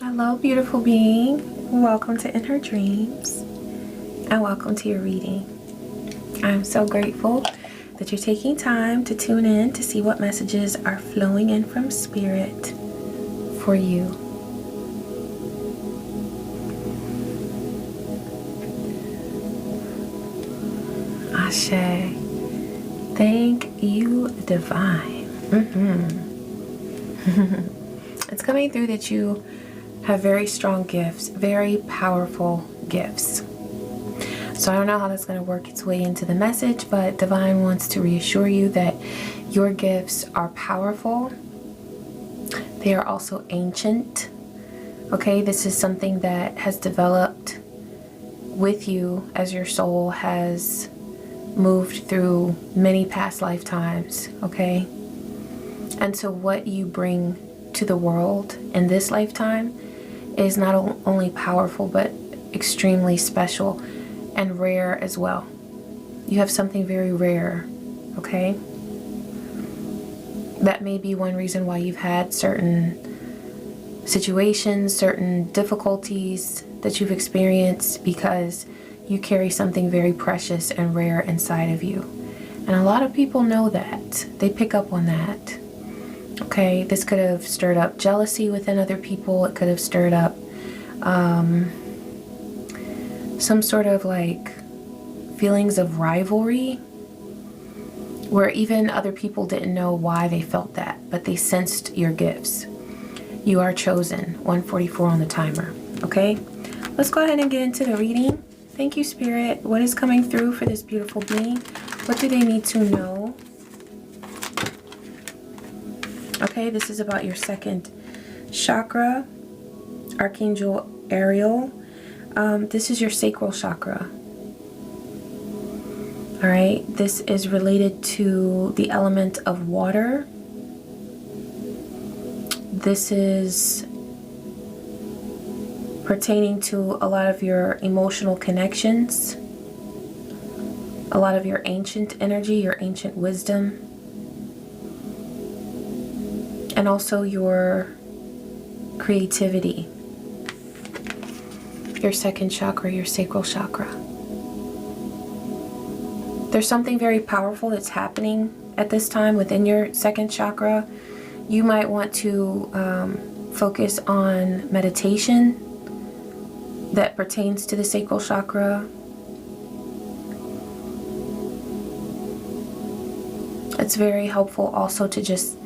Hello, beautiful being. Welcome to In Her Dreams, and welcome to your reading. I'm so grateful that you're taking time to tune in to see what messages are flowing in from Spirit for you. Ashe. Thank you, Divine. It's coming through that you have very strong gifts, very powerful gifts. So I don't know how that's going to work its way into the message, but Divine wants to reassure you that your gifts are powerful. They are also ancient. Okay, this is something that has developed with you as your soul has moved through many past lifetimes. Okay, and so what you bring to the world in this lifetime is not only powerful but extremely special and rare as well. You have something very rare, okay? That may be one reason why you've had certain situations, certain difficulties that you've experienced, because you carry something very precious and rare inside of you. And a lot of people know that. They pick up on that. Okay, this could have stirred up jealousy within other people. It could have stirred up some sort of like feelings of rivalry, where even other people didn't know why they felt that, but they sensed your gifts. You are chosen. 144 on the timer. Okay, let's go ahead and get into the reading. Thank you, Spirit. What is coming through for this beautiful being? What do they need to know? Okay, this is about your second chakra, Archangel Ariel. This is your sacral chakra. All right, this is related to the element of water. This is pertaining to a lot of your emotional connections, a lot of your ancient energy, your ancient wisdom, and also your creativity. Your second chakra, your sacral chakra. There's something very powerful that's happening at this time within your second chakra. You might want to focus on meditation that pertains to the sacral chakra. It's very helpful also to just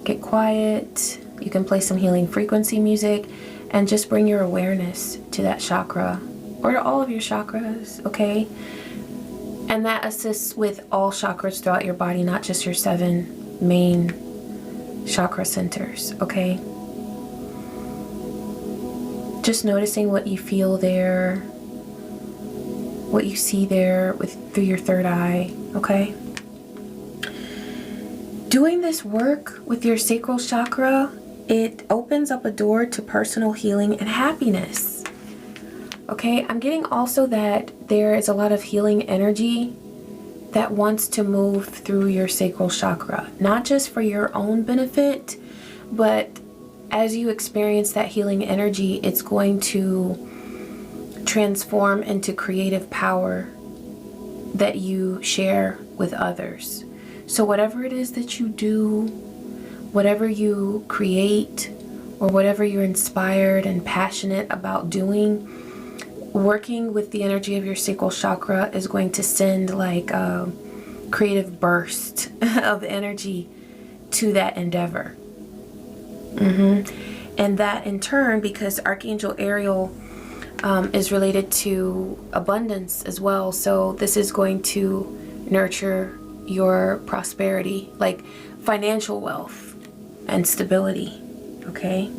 get quiet. You can play some healing frequency music and just bring your awareness to that chakra, or to all of your chakras, okay? And that assists with all chakras throughout your body, not just your 7 main chakra centers, okay? Just noticing what you feel there, what you see there through your third eye, okay? Doing this work with your sacral chakra, it opens up a door to personal healing and happiness. Okay, I'm getting also that there is a lot of healing energy that wants to move through your sacral chakra, not just for your own benefit, but as you experience that healing energy, it's going to transform into creative power that you share with others. So whatever it is that you do, whatever you create, or whatever you're inspired and passionate about doing, working with the energy of your sacral chakra is going to send like a creative burst of energy to that endeavor. And that in turn, because Archangel Ariel is related to abundance as well, so this is going to nurture your prosperity, like financial wealth and stability, okay?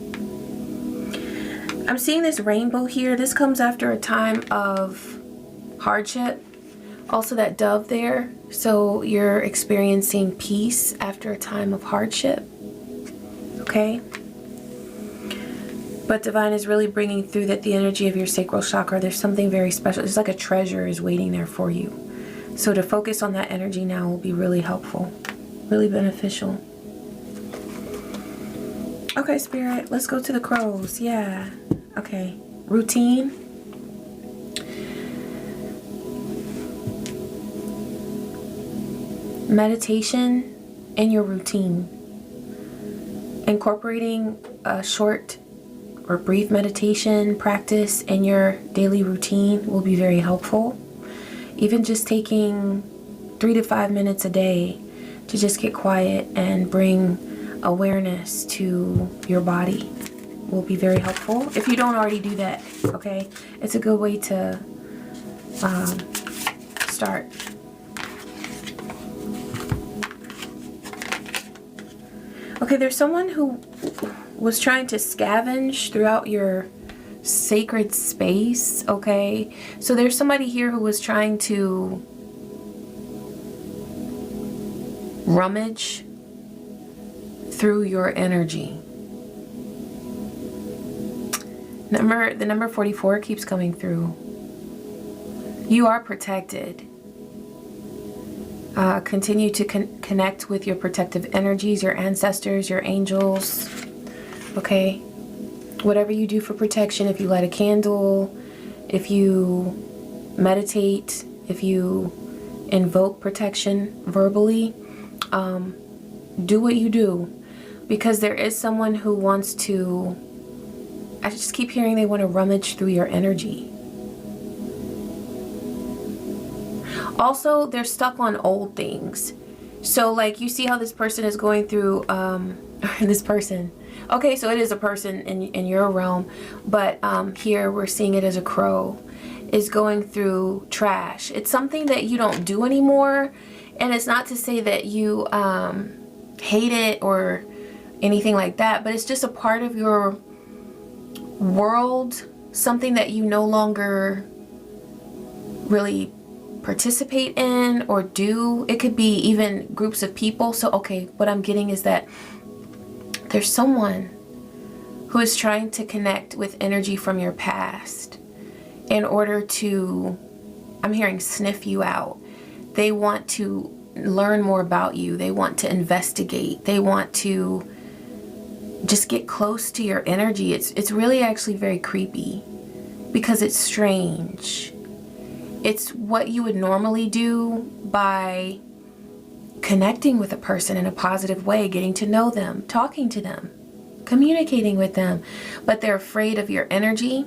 I'm seeing this rainbow here. This comes after a time of hardship. Also that dove there. So you're experiencing peace after a time of hardship, okay? But Divine is really bringing through that the energy of your sacral chakra, there's something very special. It's like a treasure is waiting there for you. So to focus on that energy now will be really helpful, really beneficial. Okay, Spirit, let's go to the crows. Yeah. Okay. Routine. Meditation in your routine. Incorporating a short or brief meditation practice in your daily routine will be very helpful. Even just taking 3 to 5 minutes a day to just get quiet and bring awareness to your body will be very helpful. If you don't already do that, okay? It's a good way to start. Okay, there's someone who was trying to scavenge throughout your sacred space, okay? So there's somebody here who was trying to rummage through your energy. The number 44 keeps coming through. You are protected. Continue to connect with your protective energies, your ancestors, your angels. Okay? Whatever you do for protection, if you light a candle, if you meditate, if you invoke protection verbally, do what you do. Because there is someone who wants to, I just keep hearing they want to rummage through your energy. Also, they're stuck on old things. So like you see how this person is going through, this person. Okay, so it is a person in your realm, but here we're seeing it as a crow, is going through trash. It's something that you don't do anymore, and it's not to say that you hate it or anything like that, but it's just a part of your world, something that you no longer really participate in or do. It could be even groups of people. So okay, what I'm getting is that there's someone who is trying to connect with energy from your past in order to, I'm hearing, sniff you out. They want to learn more about you. They want to investigate. They want to just get close to your energy. It's really actually very creepy because it's strange. It's what you would normally do by connecting with a person in a positive way, getting to know them, talking to them, communicating with them, but they're afraid of your energy.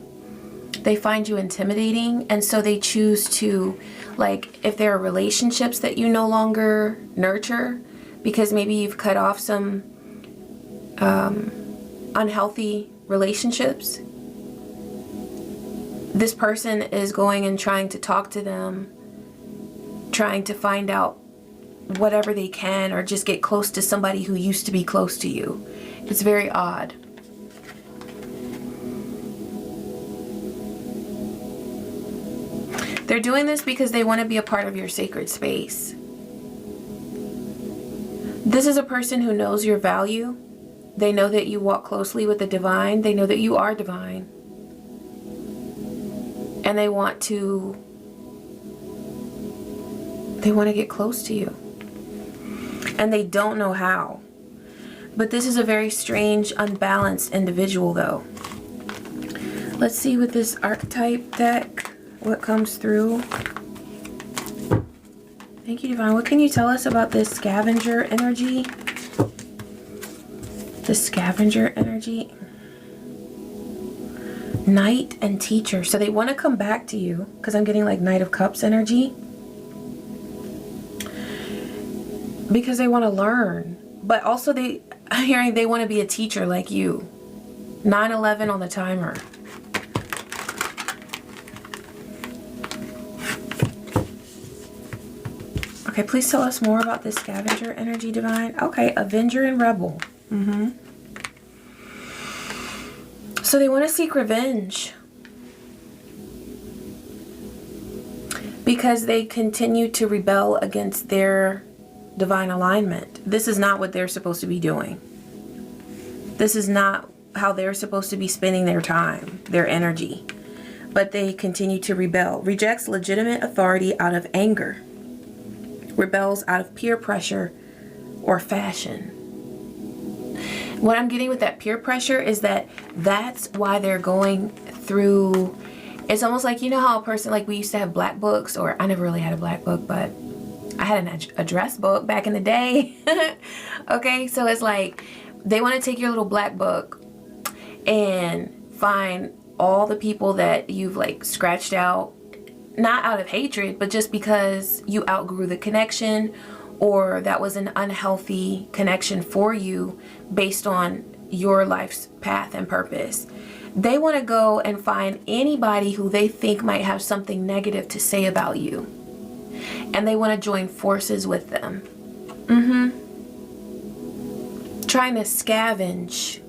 They find you intimidating, and so they choose to, like, if there are relationships that you no longer nurture because maybe you've cut off some unhealthy relationships, this person is going and trying to talk to them, trying to find out whatever they can, or just get close to somebody who used to be close to you. It's very odd. They're doing this because they want to be a part of your sacred space. This is a person who knows your value. They know that you walk closely with the divine. They know that you are divine. And they want to get close to you. And they don't know how. But this is a very strange, unbalanced individual, though. Let's see with this archetype deck what comes through. Thank you, Divine. What can you tell us about this scavenger energy? The scavenger energy. Knight and teacher. So they want to come back to you, because I'm getting like Knight of Cups energy. Because they want to learn. But also I'm hearing they want to be a teacher like you. 9/11 on the timer. Okay, please tell us more about this scavenger energy, Divine. Okay, Avenger and Rebel. So they want to seek revenge because they continue to rebel against their divine alignment. This is not what they're supposed to be doing. This is not how they're supposed to be spending their time, their energy. But they continue to rebel. Rejects legitimate authority out of anger. Rebels out of peer pressure or fashion. What I'm getting with that peer pressure is that that's why they're going through. It's almost like, you know how a person, like we used to have black books, or I never really had a black book, but I had an address book back in the day. Okay, so it's like they want to take your little black book and find all the people that you've like scratched out, not out of hatred, but just because you outgrew the connection, or that was an unhealthy connection for you based on your life's path and purpose. They want to go and find anybody who they think might have something negative to say about you. And they want to join forces with them. Trying to scavenge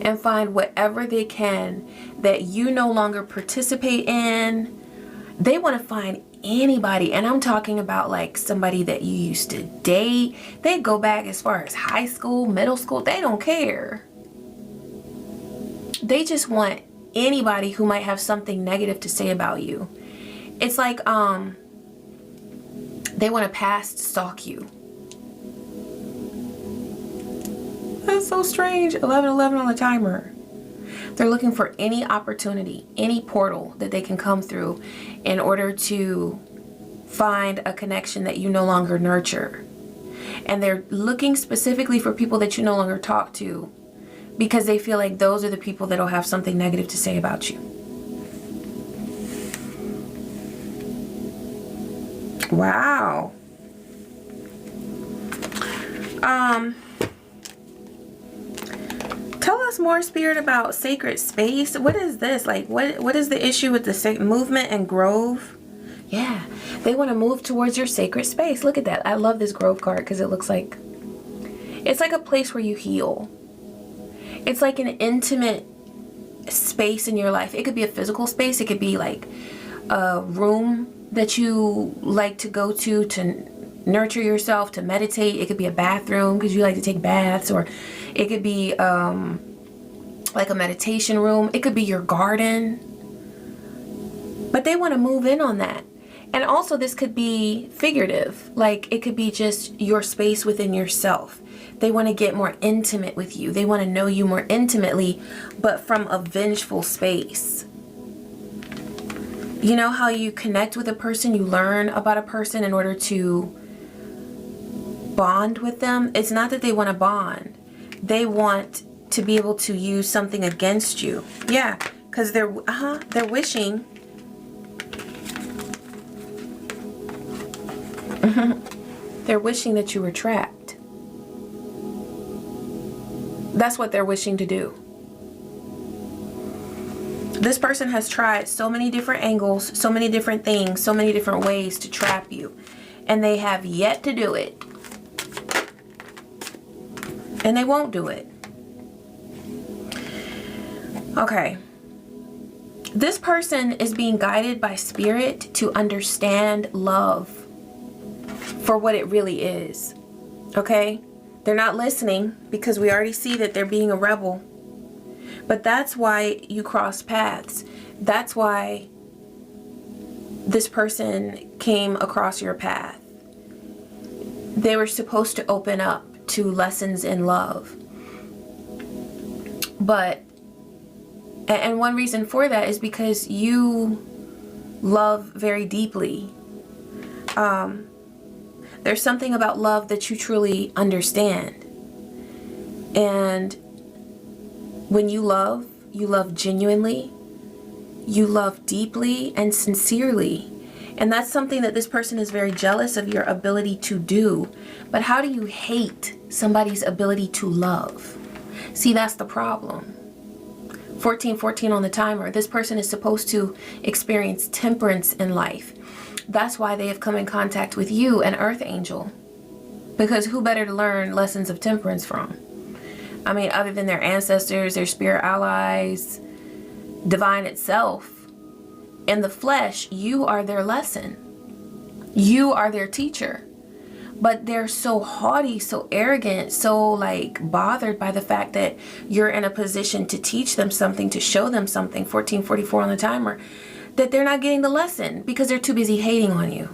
and find whatever they can that you no longer participate in. They want to find anybody, and I'm talking about like somebody that you used to date. They go back as far as high school, middle school. They don't care. They just want anybody who might have something negative to say about you. It's like they want to past stalk you. That's so strange. 11:11 on the timer. They're looking for any opportunity, any portal that they can come through in order to find a connection that you no longer nurture. And they're looking specifically for people that you no longer talk to, because they feel like those are the people that'll have something negative to say about you. Wow. Tell us more, Spirit, about sacred space. What is this? Like, what is the issue with the movement and grove? Yeah, they want to move towards your sacred space. Look at that. I love this grove card because it looks like it's like a place where you heal. It's like an intimate space in your life. It could be a physical space. It could be like a room that you like to go to nurture yourself, to meditate. It could be a bathroom because you like to take baths, or it could be like a meditation room. It could be your garden. But they want to move in on that. And also this could be figurative. Like it could be just your space within yourself. They want to get more intimate with you. They want to know you more intimately, but from a vengeful space. You know how you connect with a person, you learn about a person in order to bond with them? It's not that they want to bond. They want to be able to use something against you. Yeah, because they're wishing. They're wishing that you were trapped. That's what they're wishing to do. This person has tried so many different angles, so many different things, so many different ways to trap you. And they have yet to do it. And they won't do it. Okay. This person is being guided by spirit to understand love for what it really is. Okay? They're not listening because we already see that they're being a rebel. But that's why you cross paths. That's why this person came across your path. They were supposed to open up to lessons in love. But, and one reason for that is because you love very deeply. There's something about love that you truly understand. And when you love genuinely, you love deeply and sincerely. And that's something that this person is very jealous of your ability to do. But how do you hate somebody's ability to love? See, that's the problem. 14:14 on the timer. This person is supposed to experience temperance in life. That's why they have come in contact with you, an earth angel. Because who better to learn lessons of temperance from? I mean, other than their ancestors, their spirit allies, divine itself. In the flesh, you are their lesson. You are their teacher. But they're so haughty, so arrogant, so like bothered by the fact that you're in a position to teach them something, to show them something, 14:44 on the timer, that they're not getting the lesson because they're too busy hating on you.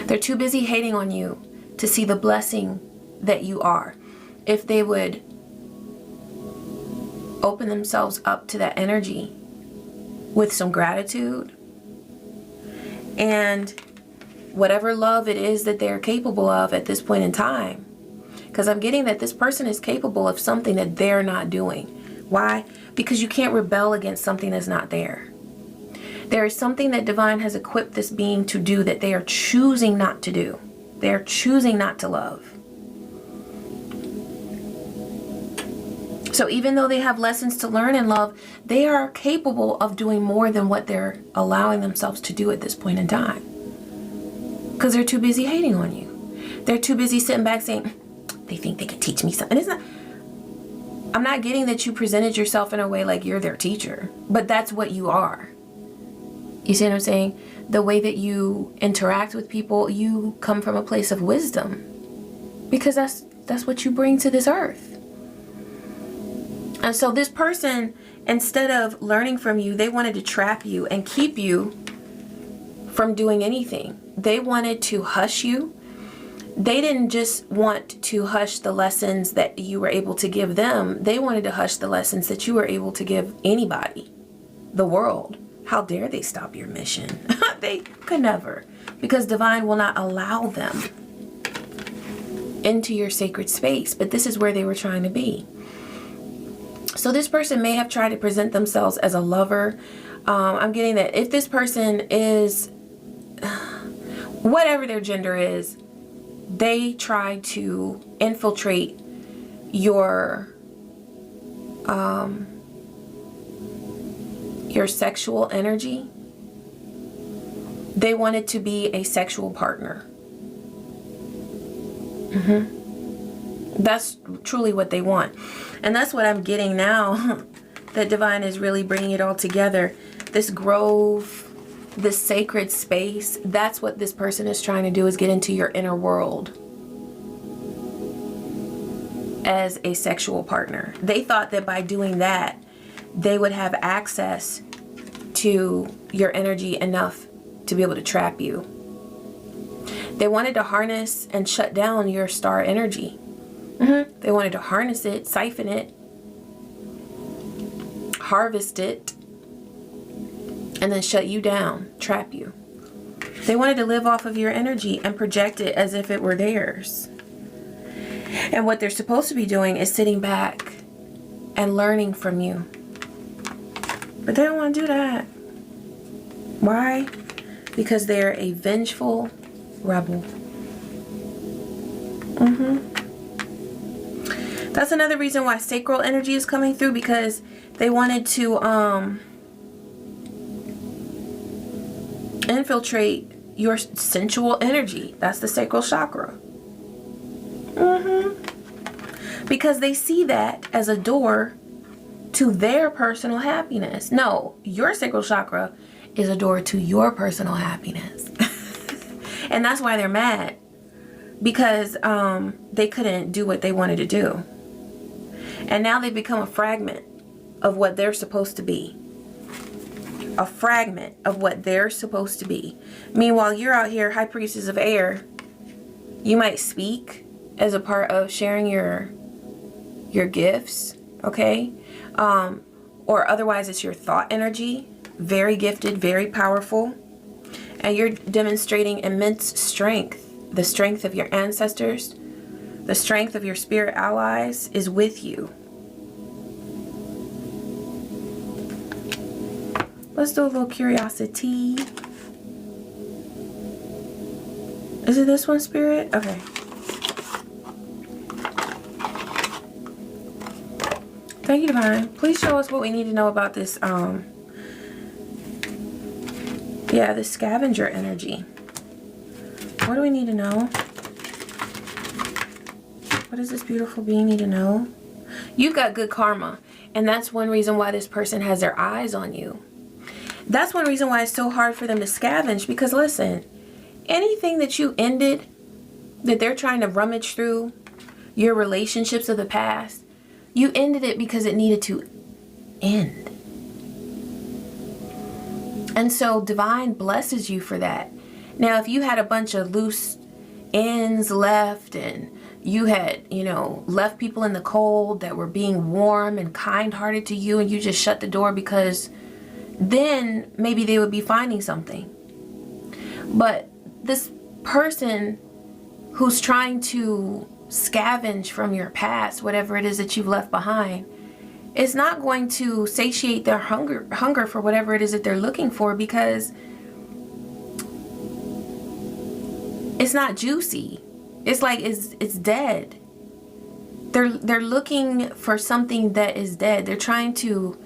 They're too busy hating on you to see the blessing that you are. if they would open themselves up to that energy with some gratitude and whatever love it is that they're capable of at this point in time. Because I'm getting that this person is capable of something that they're not doing. Why? Because you can't rebel against something that's not there. There is something that Divine has equipped this being to do that they are choosing not to do. They are choosing not to love. So even though they have lessons to learn in love, they are capable of doing more than what they're allowing themselves to do at this point in time. Because they're too busy hating on you. They're too busy sitting back saying, they think they can teach me something. It's not, I'm not getting that you presented yourself in a way like you're their teacher, but that's what you are. You see what I'm saying? The way that you interact with people, you come from a place of wisdom. Because that's what you bring to this earth. And so this person, instead of learning from you, they wanted to trap you and keep you from doing anything. They wanted to hush you. They didn't just want to hush the lessons that you were able to give them. They wanted to hush the lessons that you were able to give anybody, the world. How dare they stop your mission? They could never, because Divine will not allow them into your sacred space. But this is where they were trying to be. So this person may have tried to present themselves as a lover. I'm getting that if this person is, whatever their gender is, they try to infiltrate your sexual energy. They wanted to be a sexual partner. That's truly what they want. And that's what I'm getting now, that Divine is really bringing it all together. This grove, this sacred space, that's what this person is trying to do, is get into your inner world as a sexual partner. They thought that by doing that, they would have access to your energy enough to be able to trap you. They wanted to harness and shut down your star energy. They wanted to harness it, siphon it, harvest it, and then shut you down, trap you. They wanted to live off of your energy and project it as if it were theirs. And what they're supposed to be doing is sitting back and learning from you. But they don't want to do that. Why? Because they're a vengeful rebel. That's another reason why sacral energy is coming through, because they wanted to infiltrate your sensual energy. That's the sacral chakra. Because they see that as a door to their personal happiness. No, your sacral chakra is a door to your personal happiness. And that's why they're mad. Because they couldn't do what they wanted to do. And now they've become a fragment of what they're supposed to be. A fragment of what they're supposed to be. Meanwhile, you're out here, High Priestess of Air. You might speak as a part of sharing your gifts, okay? Or otherwise it's your thought energy. Very gifted, very powerful. And you're demonstrating immense strength. The strength of your ancestors. The strength of your spirit allies is with you. Let's do a little curiosity. Is it this one, Spirit? Okay. Thank you, Divine. Please show us what we need to know about this, this scavenger energy. What do we need to know? What does this beautiful being need to know? You've got good karma. And that's one reason why this person has their eyes on you. That's one reason why it's so hard for them to scavenge. Because listen, anything that you ended, that they're trying to rummage through, your relationships of the past, you ended it because it needed to end. And so Divine blesses you for that. Now, if you had a bunch of loose ends left and you had, you know, left people in the cold that were being warm and kind-hearted to you, and you just shut the door because then maybe they would be finding something. But this person who's trying to scavenge from your past, whatever it is that you've left behind, is not going to satiate their hunger for whatever it is that they're looking for, because it's not juicy. It's like it's dead. They're looking for something that is dead. They're trying to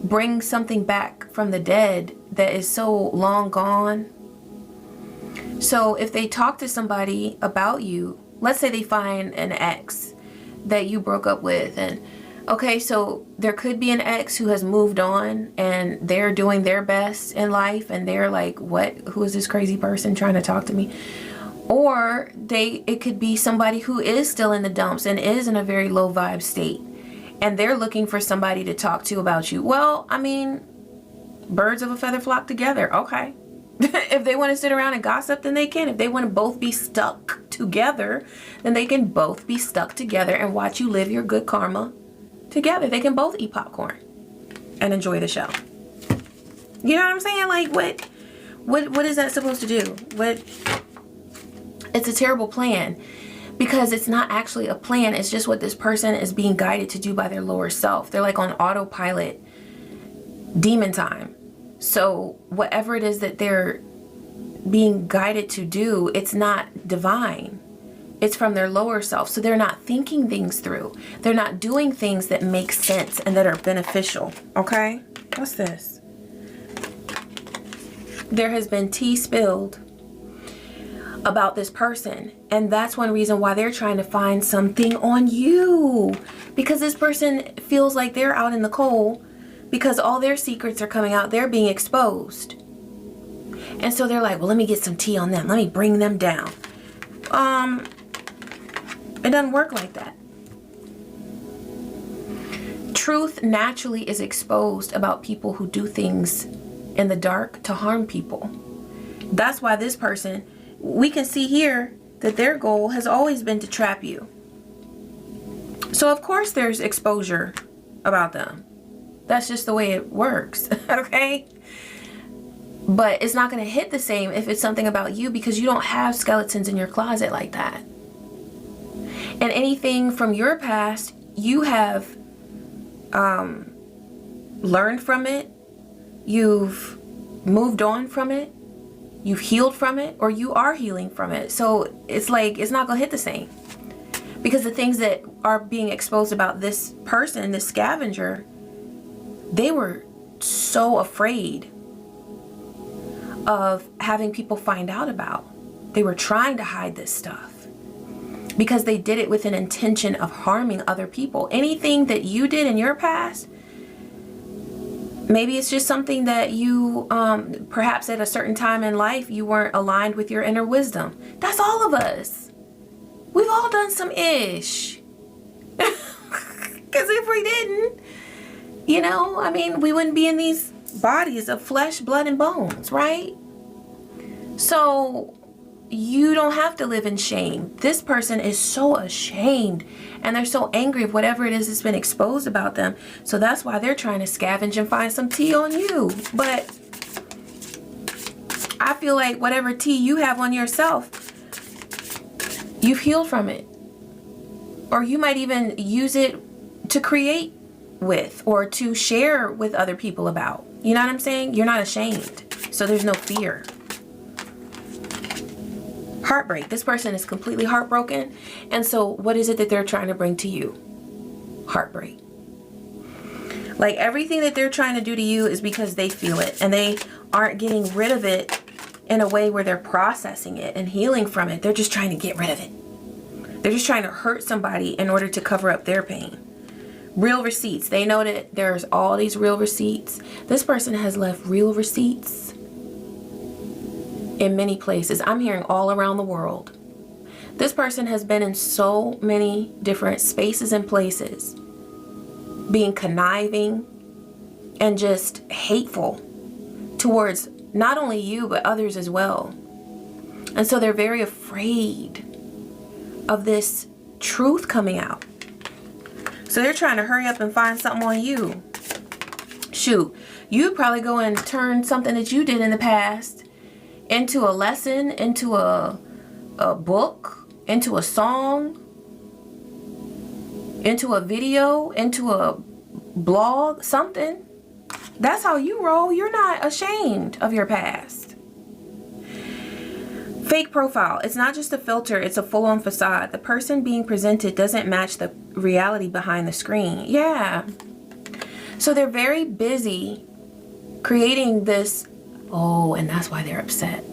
bring something back from the dead that is so long gone. So if they talk to somebody about you, let's say they find an ex that you broke up with, and okay, so there could be an ex who has moved on and they're doing their best in life, and they're like, what? Who is this crazy person trying to talk to me? Or it could be somebody who is still in the dumps and is in a very low vibe state, and they're looking for somebody to talk to about you. Well, I mean, birds of a feather flock together. Okay. If they want to sit around and gossip, then they can. If they want to both be stuck together, then they can both be stuck together and watch you live your good karma together. They can both eat popcorn and enjoy the show. You know what I'm saying? Like, what is that supposed to do? It's a terrible plan, because it's not actually a plan. It's just what this person is being guided to do by their lower self. They're like on autopilot, demon time. So whatever it is that they're being guided to do, it's not divine. It's from their lower self. So they're not thinking things through. They're not doing things that make sense and that are beneficial. Okay? What's this? There has been tea spilled about this person, and that's one reason why they're trying to find something on you, because this person feels like they're out in the cold because all their secrets are coming out. They're being exposed, and so they're like, well, let me get some tea on them, let me bring them down. It doesn't work like that. Truth naturally is exposed about people who do things in the dark to harm people. That's why this person, we can see here that their goal has always been to trap you. So of course there's exposure about them. That's just the way it works, okay? But it's not going to hit the same if it's something about you, because you don't have skeletons in your closet like that. And anything from your past, you have learned from it, you've moved on from it, you've healed from it, or you are healing from it. So it's like, it's not gonna hit the same, because the things that are being exposed about this person, this scavenger, they were so afraid of having people find out about. They were trying to hide this stuff because they did it with an intention of harming other people. Anything that you did in your past, maybe it's just something that you, perhaps at a certain time in life, you weren't aligned with your inner wisdom. That's all of us. We've all done some ish. Because if we didn't, you know, I mean, we wouldn't be in these bodies of flesh, blood, and bones, right? So you don't have to live in shame. This person is so ashamed, and they're so angry of whatever it is that's been exposed about them. So that's why they're trying to scavenge and find some tea on you. But I feel like whatever tea you have on yourself, you've healed from it. Or you might even use it to create with, or to share with other people about. You know what I'm saying? You're not ashamed. So there's no fear. Heartbreak. This person is completely heartbroken. And so what is it that they're trying to bring to you? Heartbreak. Like everything that they're trying to do to you is because they feel it, and they aren't getting rid of it in a way where they're processing it and healing from it. They're just trying to get rid of it. They're just trying to hurt somebody in order to cover up their pain. Real receipts. They know that there's all these real receipts. This person has left real receipts in many places. I'm hearing all around the world. This person has been in so many different spaces and places, being conniving and just hateful towards not only you but others as well. And so they're very afraid of this truth coming out. So they're trying to hurry up and find something on you. Shoot, you'd probably go and turn something that you did in the past into a lesson, into a book, into a song, into a video, into a blog, something. That's how you roll. You're not ashamed of your past. Fake profile. It's not just a filter, it's a full-on facade. The person being presented doesn't match the reality behind the screen. Yeah. So they're very busy creating this. Oh, and that's why they're upset.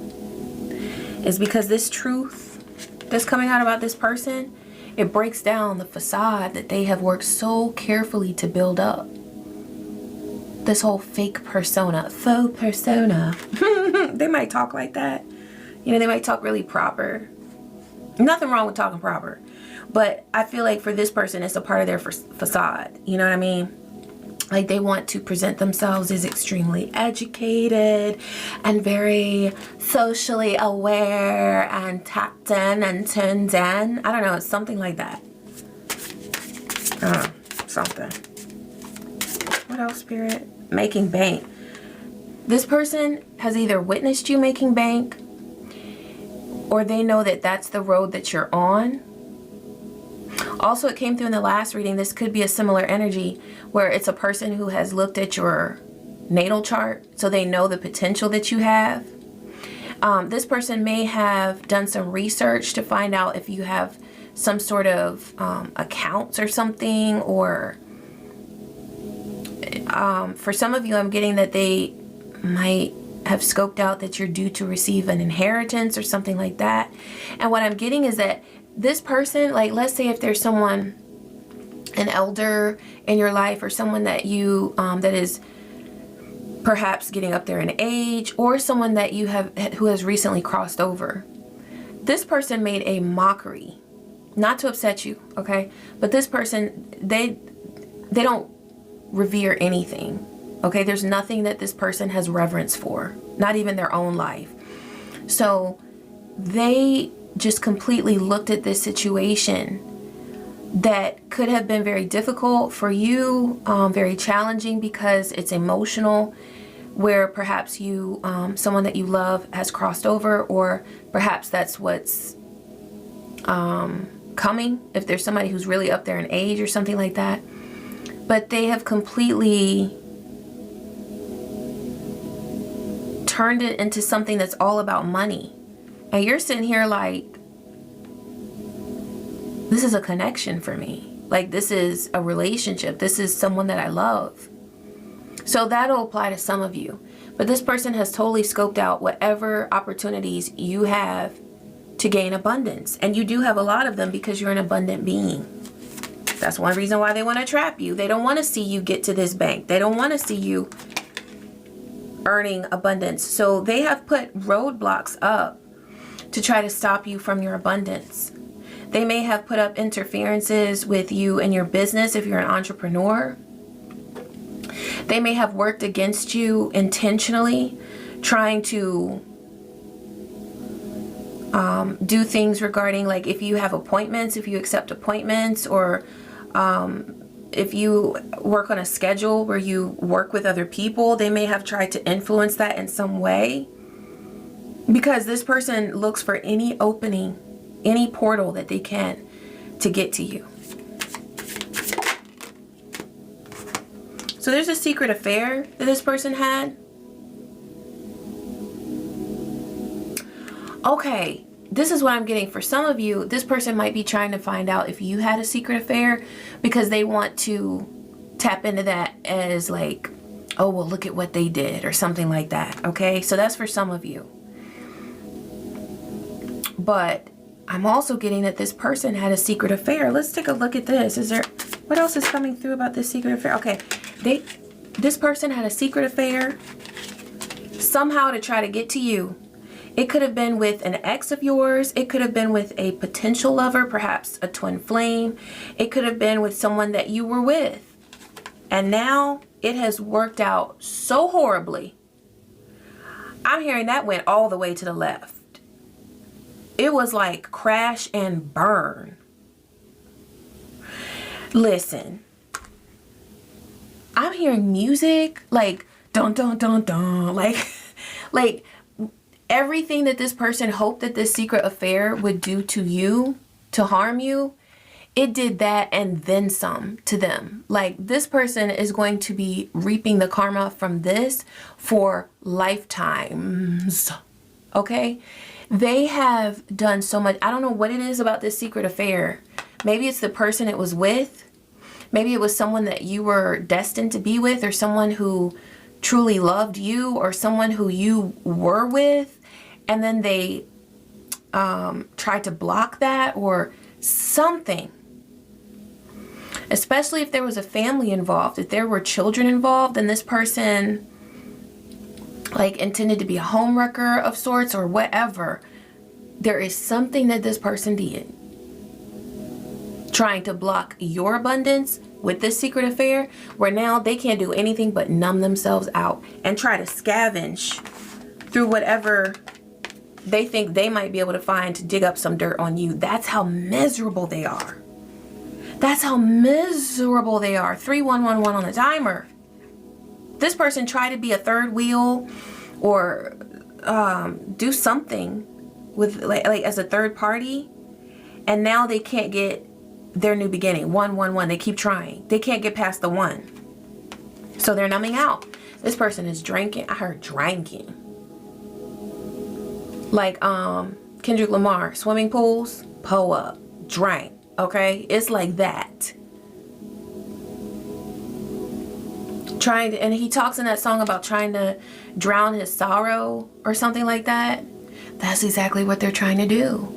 Is because this truth that's coming out about this person, it breaks down the facade that they have worked so carefully to build up. This whole fake persona, faux persona. They might talk like that. You know, they might talk really proper. Nothing wrong with talking proper. But I feel like for this person, it's a part of their facade. You know what I mean? Like they want to present themselves as extremely educated and very socially aware and tapped in and tuned in. I don't know, it's something like that. Something. What else, Spirit? Making bank. This person has either witnessed you making bank, or they know that that's the road that you're on. Also, it came through in the last reading, this could be a similar energy where it's a person who has looked at your natal chart, so they know the potential that you have. This person may have done some research to find out if you have some sort of accounts or something, or for some of you, I'm getting that they might have scoped out that you're due to receive an inheritance or something like that. And what I'm getting is that this person, like, let's say if there's someone, an elder in your life, or someone that you that is perhaps getting up there in age, or someone that you have who has recently crossed over. This person made a mockery, not to upset you, okay? But this person, they don't revere anything. Okay, there's nothing that this person has reverence for, not even their own life. So they just completely looked at this situation that could have been very difficult for you, very challenging because it's emotional, where perhaps you, someone that you love has crossed over, or perhaps that's what's coming, if there's somebody who's really up there in age or something like that. But they have completely turned it into something that's all about money. And you're sitting here like, this is a connection for me. Like, this is a relationship. This is someone that I love. So that'll apply to some of you. But this person has totally scoped out whatever opportunities you have to gain abundance. And you do have a lot of them because you're an abundant being. That's one reason why they want to trap you. They don't want to see you get to this bank. They don't want to see you earning abundance. So they have put roadblocks up to try to stop you from your abundance. They may have put up interferences with you and your business if you're an entrepreneur. They may have worked against you intentionally, trying to do things regarding, like, if you have appointments, if you accept appointments, or if you work on a schedule where you work with other people, they may have tried to influence that in some way, because this person looks for any opening, any portal that they can to get to you. So there's a secret affair that this person had. Okay, this is what I'm getting. For some of you, this person might be trying to find out if you had a secret affair, because they want to tap into that as like, oh, well, look at what they did, or something like that. Okay, so that's for some of you. But I'm also getting that this person had a secret affair. Let's take a look at this. Is there, what else is coming through about this secret affair? Okay, this person had a secret affair somehow to try to get to you. It could have been with an ex of yours. It could have been with a potential lover, perhaps a twin flame. It could have been with someone that you were with. And now it has worked out so horribly. I'm hearing that went all the way to the left. It was like crash and burn. Listen, I'm hearing music like dun dun dun dun, like everything that this person hoped that this secret affair would do to you, to harm you, it did that and then some to them. Like, this person is going to be reaping the karma from this for lifetimes. Okay? They have done so much. I don't know what it is about this secret affair. Maybe it's the person it was with. Maybe it was someone that you were destined to be with, or someone who truly loved you, or someone who you were with, and then they tried to block that or something. Especially if there was a family involved, if there were children involved, and this person like intended to be a homewrecker of sorts or whatever. There is something that this person did trying to block your abundance with this secret affair, where now they can't do anything but numb themselves out and try to scavenge through whatever they think they might be able to find to dig up some dirt on you. That's how miserable they are. That's how miserable they are. 3111 on the timer. This person tried to be a third wheel or do something with like as a third party, and now they can't get their new beginning. 111. They keep trying. They can't get past the 1. So they're numbing out. This person is drinking. I heard drinking. Like Kendrick Lamar, swimming pools, pull up, drink. Okay, it's like that. Trying to, and he talks in that song about trying to drown his sorrow or something like that. That's exactly what they're trying to do.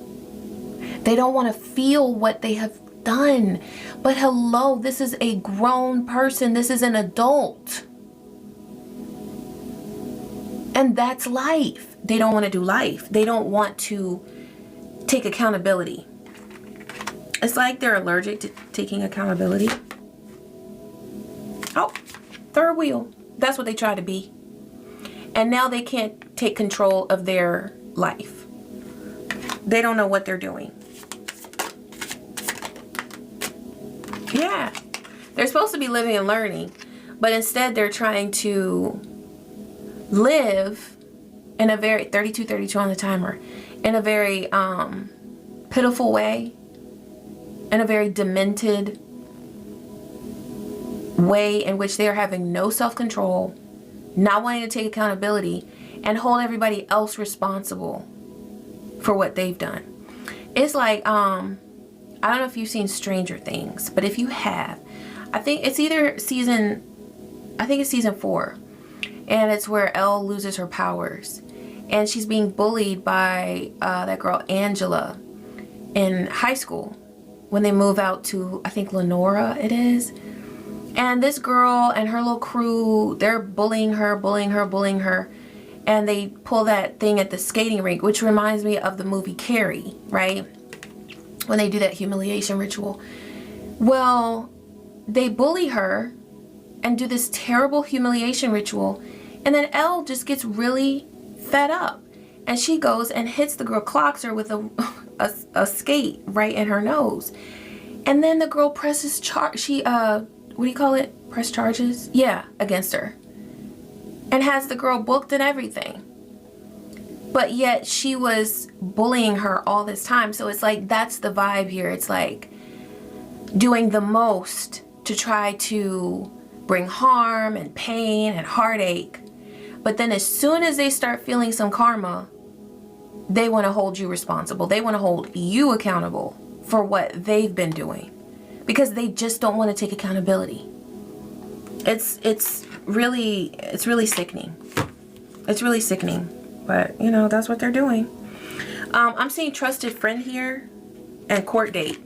They don't want to feel what they have done. But hello, this is a grown person. This is an adult. And that's life. They don't want to do life. They don't want to take accountability. It's like they're allergic to taking accountability. Oh, third wheel. That's what they try to be. And now they can't take control of their life. They don't know what they're doing. Yeah. They're supposed to be living and learning, but instead they're trying to live in a very 32 on the timer, in a very pitiful way, in a very demented way in which they are having no self-control, not wanting to take accountability, and hold everybody else responsible for what they've done. It's like, I don't know if you've seen Stranger Things, but if you have, I think it's season 4, and it's where Elle loses her powers, and she's being bullied by that girl Angela in high school when they move out to, I think, Lenora it is. And this girl and her little crew, they're bullying her. And they pull that thing at the skating rink, which reminds me of the movie Carrie, right? When they do that humiliation ritual. Well, they bully her and do this terrible humiliation ritual. And then Elle just gets really fed up. And she goes and hits the girl, clocks her with a skate right in her nose. And then the girl presses what do you call it? Press charges? Yeah, against her. And has the girl booked and everything. But yet she was bullying her all this time. So it's like, that's the vibe here. It's like doing the most to try to bring harm and pain and heartache. But then as soon as they start feeling some karma, they want to hold you responsible. They want to hold you accountable for what they've been doing, because they just don't want to take accountability. It's really sickening. It's really sickening, but you know, that's what they're doing. I'm seeing trusted friend here and court date.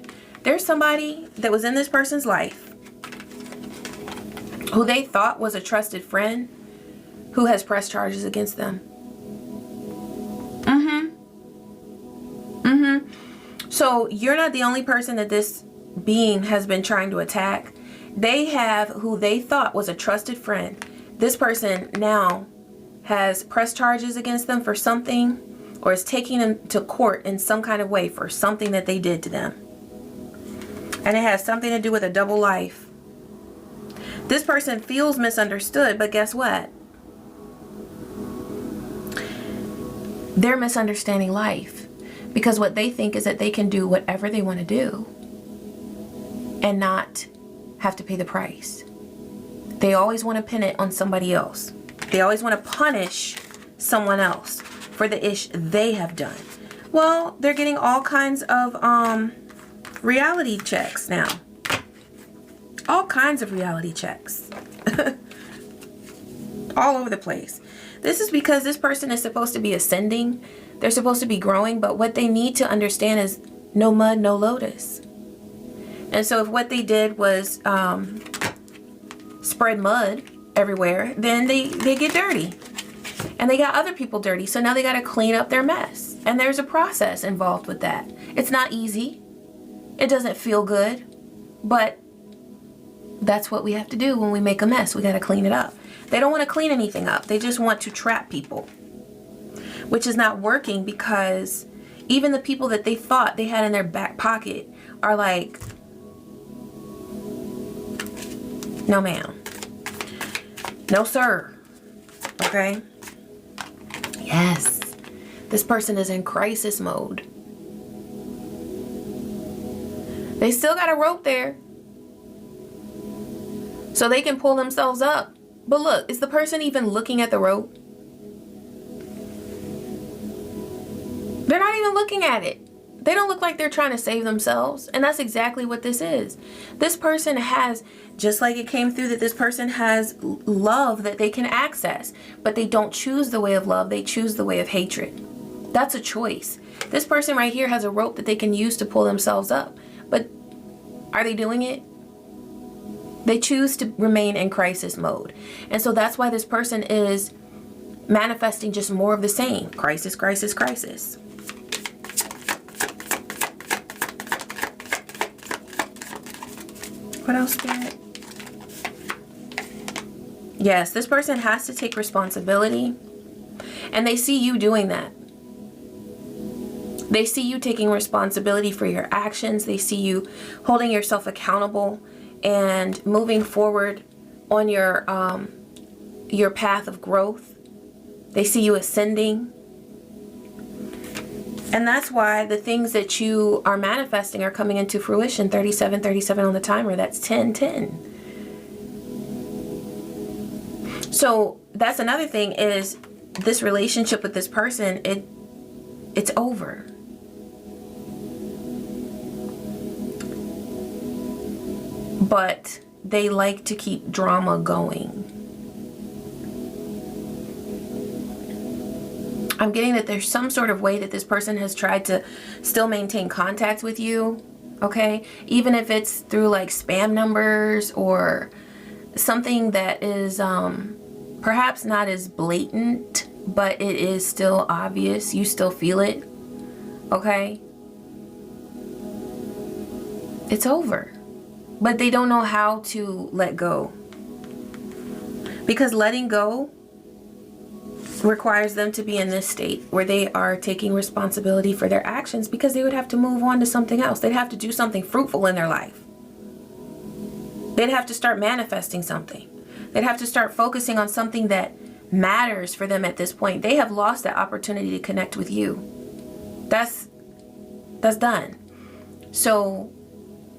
There's somebody that was in this person's life who they thought was a trusted friend who has pressed charges against them. So you're not the only person that this being has been trying to attack. They have who they thought was a trusted friend. This person now has pressed charges against them for something, or is taking them to court in some kind of way for something that they did to them. And it has something to do with a double life. This person feels misunderstood, but guess what? They're misunderstanding life. Because what they think is that they can do whatever they want to do and not have to pay the price. They always want to pin it on somebody else. They always want to punish someone else for the ish they have done. Well, they're getting all kinds of reality checks now. All kinds of reality checks. All over the place. This is because this person is supposed to be ascending. They're supposed to be growing, but what they need to understand is no mud, no lotus. And so if what they did was spread mud everywhere, then they get dirty. And they got other people dirty. So now they got to clean up their mess. And there's a process involved with that. It's not easy. It doesn't feel good. But that's what we have to do when we make a mess. We got to clean it up. They don't want to clean anything up. They just want to trap people. Which is not working, because even the people that they thought they had in their back pocket are like, no ma'am. No sir. Okay? Yes. This person is in crisis mode. They still got a rope there, so they can pull themselves up. But look, is the person even looking at the rope? They're not even looking at it. They don't look like they're trying to save themselves. And that's exactly what this is. This person has, just like it came through, that this person has love that they can access. But they don't choose the way of love. They choose the way of hatred. That's a choice. This person right here has a rope that they can use to pull themselves up. But are they doing it? They choose to remain in crisis mode. And so that's why this person is manifesting just more of the same. Crisis, crisis, crisis. What else, Spirit? Yes, this person has to take responsibility. And they see you doing that. They see you taking responsibility for your actions. They see you holding yourself accountable and moving forward on your path of growth. They see you ascending. And that's why the things that you are manifesting are coming into fruition. 3737 on the timer. That's 1010. So that's another thing, is this relationship with this person, it's over. But they like to keep drama going. I'm getting that there's some sort of way that this person has tried to still maintain contact with you, okay? Even if it's through like spam numbers or something that is perhaps not as blatant, but it is still obvious. You still feel it, okay? It's over. But they don't know how to let go. Because letting go requires them to be in this state where they are taking responsibility for their actions, because they would have to move on to something else. They'd have to do something fruitful in their life. They'd have to start manifesting something. They'd have to start focusing on something that matters for them at this point. They have lost that opportunity to connect with you. That's done. So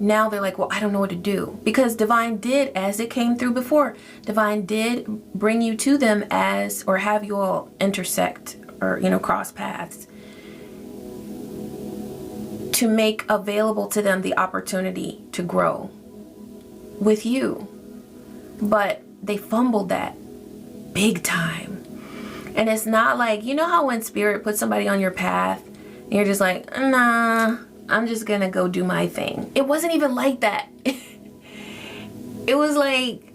now they're like, well, I don't know what to do. Because Divine did, as it came through before, Divine did bring you to them as, or have you all intersect or, cross paths, to make available to them the opportunity to grow with you. But they fumbled that big time. And it's not like, you know how when Spirit puts somebody on your path and you're just like, nah, I'm just gonna go do my thing. It wasn't even like that. It was like,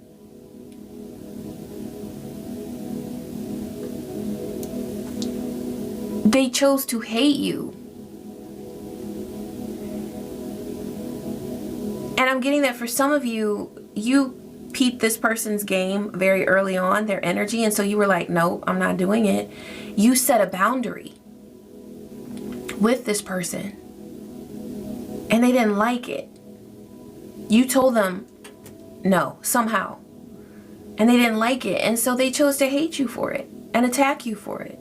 they chose to hate you. And I'm getting that for some of you, you peeped this person's game very early on, their energy, and so you were like, nope, I'm not doing it. You set a boundary with this person, and they didn't like it. You told them no, somehow. And they didn't like it. And so they chose to hate you for it and attack you for it.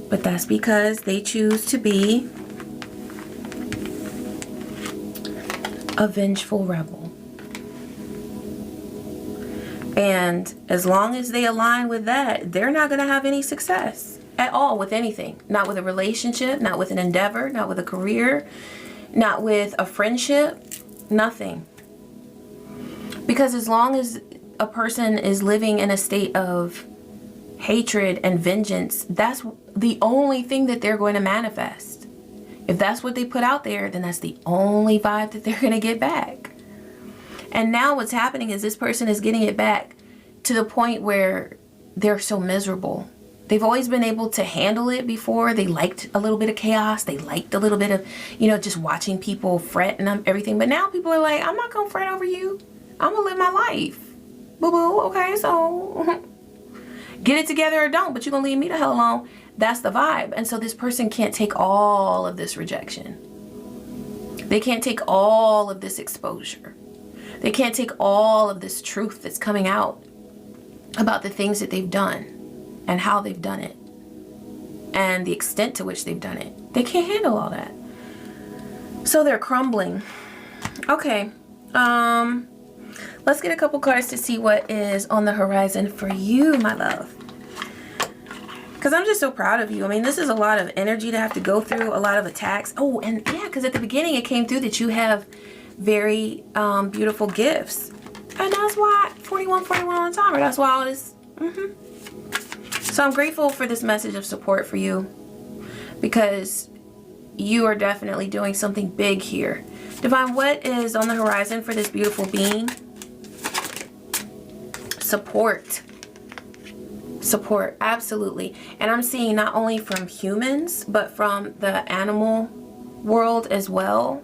But that's because they choose to be a vengeful rebel. And as long as they align with that, they're not going to have any success at all with anything. Not with a relationship, not with an endeavor, not with a career, not with a friendship, nothing. Because as long as a person is living in a state of hatred and vengeance, that's the only thing that they're going to manifest. If that's what they put out there, then that's the only vibe that they're going to get back. And now what's happening is this person is getting it back to the point where they're so miserable. They've always been able to handle it before. They liked a little bit of chaos. They liked a little bit of, you know, just watching people fret and everything. But now people are like, I'm not going to fret over you. I'm going to live my life. Boo-boo. Okay, so get it together or don't, but you're going to leave me the hell alone. That's the vibe. And so this person can't take all of this rejection. They can't take all of this exposure. They can't take all of this truth that's coming out about the things that they've done and how they've done it and the extent to which they've done it. They can't handle all that. So they're crumbling. Okay. Let's get a couple cards to see what is on the horizon for you, my love. Because I'm just so proud of you. I mean, this is a lot of energy to have to go through, a lot of attacks. Oh, and yeah, because at the beginning it came through that you have very beautiful gifts. And that's why 4141 on the timer. That's why all this. So I'm grateful for this message of support for you. Because you are definitely doing something big here. Divine, what is on the horizon for this beautiful being? Support. Support, absolutely. And I'm seeing not only from humans, but from the animal world as well.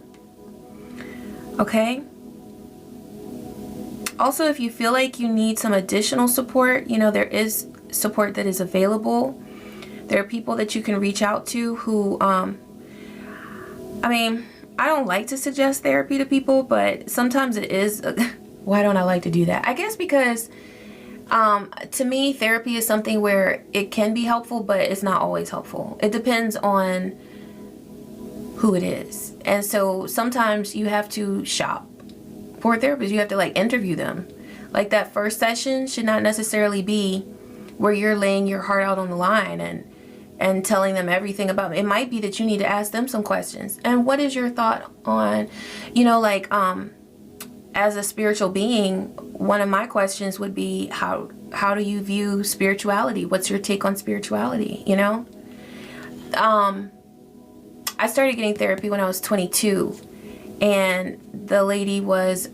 Okay. Also, if you feel like you need some additional support, you know, there is support that is available. There are people that you can reach out to who, I mean, I don't like to suggest therapy to people, but sometimes it is. Why don't I like to do that? I guess because to me, therapy is something where it can be helpful, but it's not always helpful. It depends on who it is. And so sometimes you have to shop for a therapist. You have to like interview them. Like that first session should not necessarily be where you're laying your heart out on the line and telling them everything about it. It might be that you need to ask them some questions. And what is your thought on, you know, like, as a spiritual being, one of my questions would be, how do you view spirituality? What's your take on spirituality? You know? I started getting therapy when I was 22, and the lady was,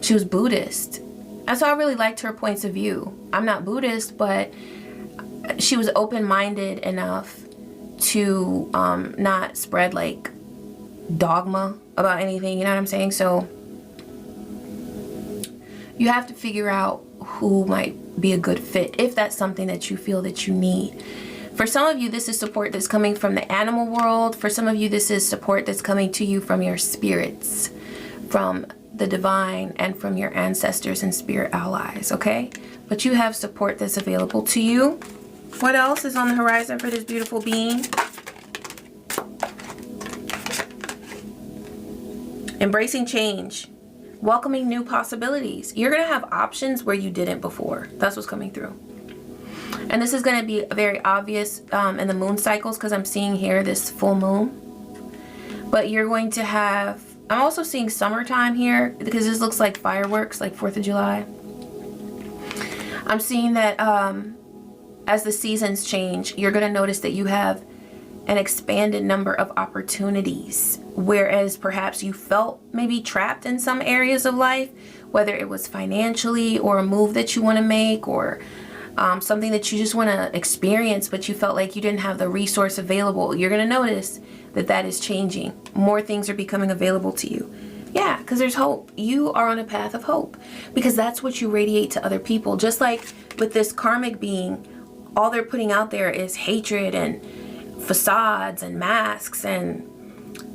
she was Buddhist. And so I really liked her points of view. I'm not Buddhist, but she was open-minded enough to not spread like dogma about anything, you know what I'm saying? So you have to figure out who might be a good fit, if that's something that you feel that you need. For some of you, this is support that's coming from the animal world. For some of you, this is support that's coming to you from your spirits, from the divine, and from your ancestors and spirit allies, okay? But you have support that's available to you. What else is on the horizon for this beautiful being? Embracing change. Welcoming new possibilities. You're going to have options where you didn't before. That's what's coming through. And this is going to be very obvious in the moon cycles, because I'm seeing here this full moon. But you're going to have, I'm also seeing summertime here, because this looks like fireworks, like 4th of July. I'm seeing that as the seasons change, you're going to notice that you have an expanded number of opportunities, whereas perhaps you felt maybe trapped in some areas of life, whether it was financially or a move that you want to make, or something that you just want to experience, but you felt like you didn't have the resource available. You're going to notice that that is changing. More things are becoming available to you. Yeah, because there's hope. You are on a path of hope, because that's what you radiate to other people. Just like with this karmic being, all they're putting out there is hatred and facades and masks and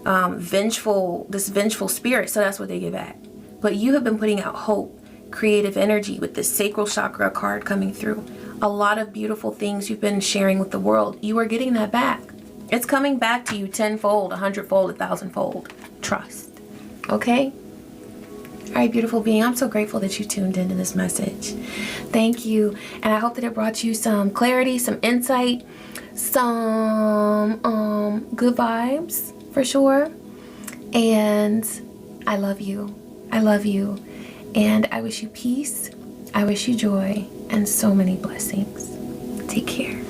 this vengeful spirit, so that's what they get back. But you have been putting out hope, creative energy with this sacral chakra card coming through. A lot of beautiful things you've been sharing with the world. You are getting that back. It's coming back to you tenfold, 100-fold, 1,000-fold. Trust. Okay? All right, beautiful being, I'm so grateful that you tuned into this message. Thank you. And I hope that it brought you some clarity, some insight, some good vibes for sure. And I love you. I love you. And I wish you peace. I wish you joy and so many blessings. Take care.